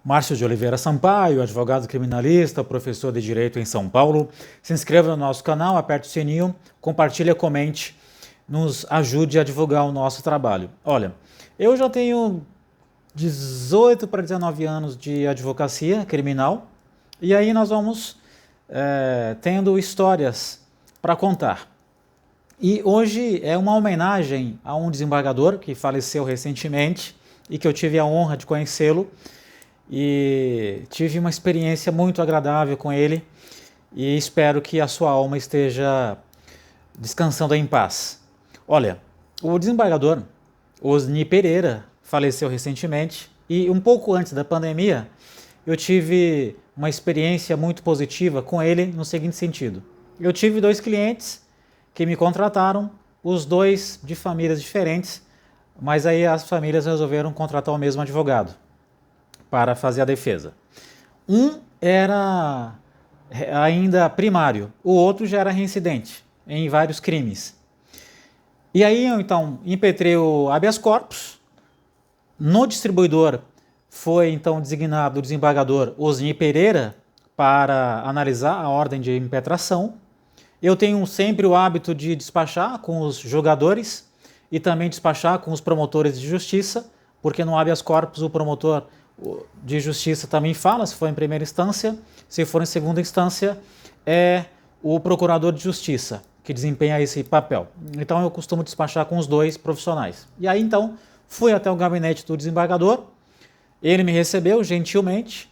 Márcio de Oliveira Sampaio, advogado criminalista, professor de Direito em São Paulo. Se inscreva no nosso canal, aperte o sininho, compartilhe, comente, nos ajude a divulgar o nosso trabalho. Olha, eu já tenho 18 para 19 anos de advocacia criminal e aí nós vamos tendo histórias para contar. E hoje é uma homenagem a um desembargador que faleceu recentemente e que eu tive a honra de conhecê-lo. E tive uma experiência muito agradável com ele e espero que a sua alma esteja descansando em paz. Olha, o desembargador Osni Pereira faleceu recentemente e um pouco antes da pandemia eu tive uma experiência muito positiva com ele no seguinte sentido. Eu tive 2 clientes que me contrataram, os 2 de famílias diferentes, mas aí as famílias resolveram contratar o mesmo advogado para fazer a defesa. Um era ainda primário, o outro já era reincidente em vários crimes. E aí eu então impetrei o habeas corpus, no distribuidor foi então designado o desembargador Osni Pereira para analisar a ordem de impetração. Eu tenho sempre o hábito de despachar com os julgadores e também despachar com os promotores de justiça, porque no habeas corpus o promotor de justiça também fala, se for em primeira instância, se for em segunda instância, é o procurador de justiça que desempenha esse papel. Então eu costumo despachar com os 2 profissionais. E aí então fui até o gabinete do desembargador, ele me recebeu gentilmente,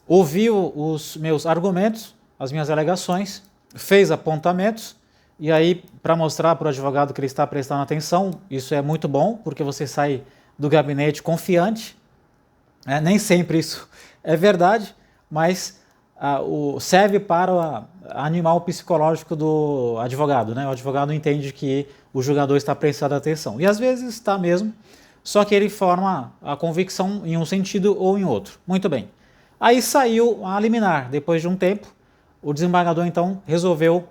ouviu os meus argumentos, as minhas alegações, fez apontamentos, e aí para mostrar para o advogado que ele está prestando atenção, isso é muito bom, porque você sai do gabinete confiante. Nem sempre isso é verdade, mas serve para animar o psicológico do advogado, né? O advogado entende que o julgador está prestando atenção. E às vezes está mesmo, só que ele forma a convicção em um sentido ou em outro. Muito bem. Aí saiu a liminar. Depois de um tempo, o desembargador então resolveu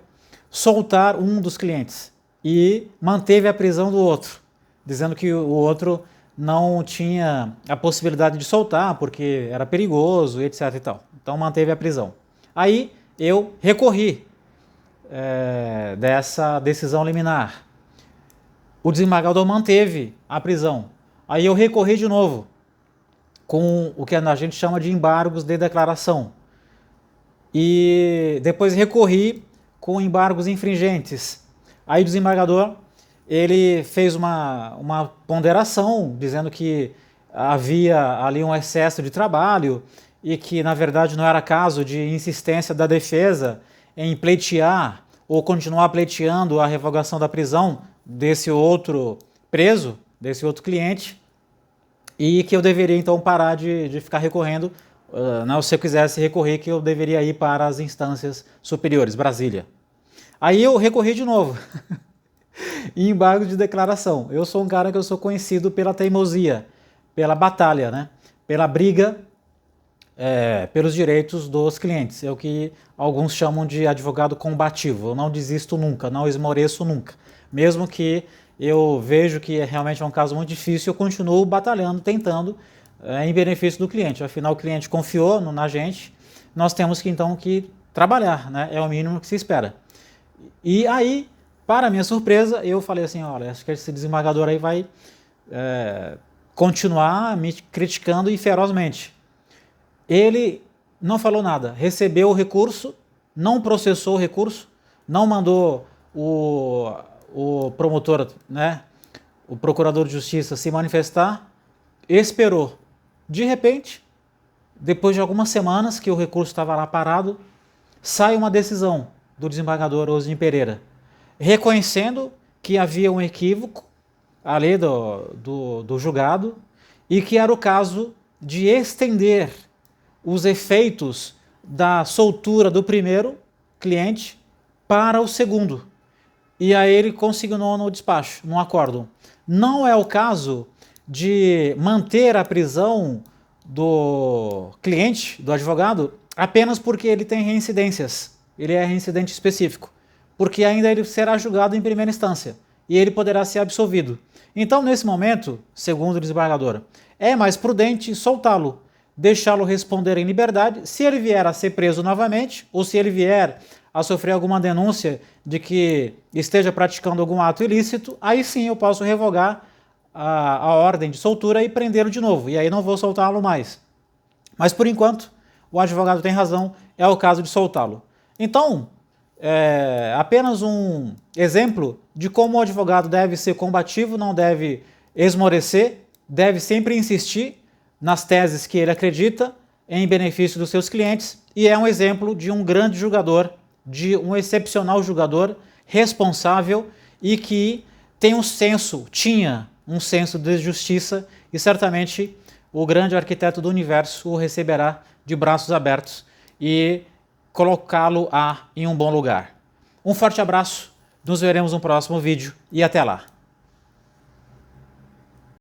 soltar um dos clientes e manteve a prisão do outro, dizendo que o outro não tinha a possibilidade de soltar porque era perigoso, etc. e tal. Então manteve a prisão. Aí eu recorri dessa decisão liminar. O desembargador manteve a prisão. Aí eu recorri de novo com o que a gente chama de embargos de declaração. E depois recorri com embargos infringentes. Aí o desembargador ele fez uma ponderação, dizendo que havia ali um excesso de trabalho e que, na verdade, não era caso de insistência da defesa em pleitear ou continuar pleiteando a revogação da prisão desse outro preso, desse outro cliente, e que eu deveria, então, parar de ficar recorrendo. Se eu quisesse recorrer, que eu deveria ir para as instâncias superiores, Brasília. Aí eu recorri de novo. E embargo de declaração. Eu sou um cara que eu sou conhecido pela teimosia, pela batalha, né? Pela briga pelos direitos dos clientes. É o que alguns chamam de advogado combativo. Eu não desisto nunca, não esmoreço nunca. Mesmo que eu vejo que realmente é um caso muito difícil, eu continuo batalhando, tentando, em benefício do cliente. Afinal, o cliente confiou na gente, nós temos que então que trabalhar, né? É o mínimo que se espera. E aí, para minha surpresa, eu falei assim, olha, acho que esse desembargador aí vai continuar me criticando e ferozmente. Ele não falou nada, recebeu o recurso, não processou o recurso, não mandou o promotor, né, o procurador de justiça se manifestar, esperou. De repente, depois de algumas semanas que o recurso estava lá parado, sai uma decisão do desembargador Osni Pereira, reconhecendo que havia um equívoco ali do julgado e que era o caso de estender os efeitos da soltura do primeiro cliente para o segundo. E aí ele consignou no despacho, no acórdão. Não é o caso de manter a prisão do cliente, do advogado, apenas porque ele tem reincidências. Ele é reincidente específico. Porque ainda ele será julgado em primeira instância e ele poderá ser absolvido. Então, nesse momento, segundo o desembargador, é mais prudente soltá-lo, deixá-lo responder em liberdade. Se ele vier a ser preso novamente, ou se ele vier a sofrer alguma denúncia de que esteja praticando algum ato ilícito, aí sim eu posso revogar a ordem de soltura e prendê-lo de novo, e aí não vou soltá-lo mais. Mas por enquanto, o advogado tem razão, é o caso de soltá-lo. Então, apenas um exemplo de como o advogado deve ser combativo, não deve esmorecer, deve sempre insistir nas teses que ele acredita em benefício dos seus clientes, e é um exemplo de um grande julgador, de um excepcional julgador responsável e que tinha um senso de justiça, e certamente o grande arquiteto do universo o receberá de braços abertos e colocá-lo em um bom lugar. Um forte abraço, nos veremos no próximo vídeo e até lá!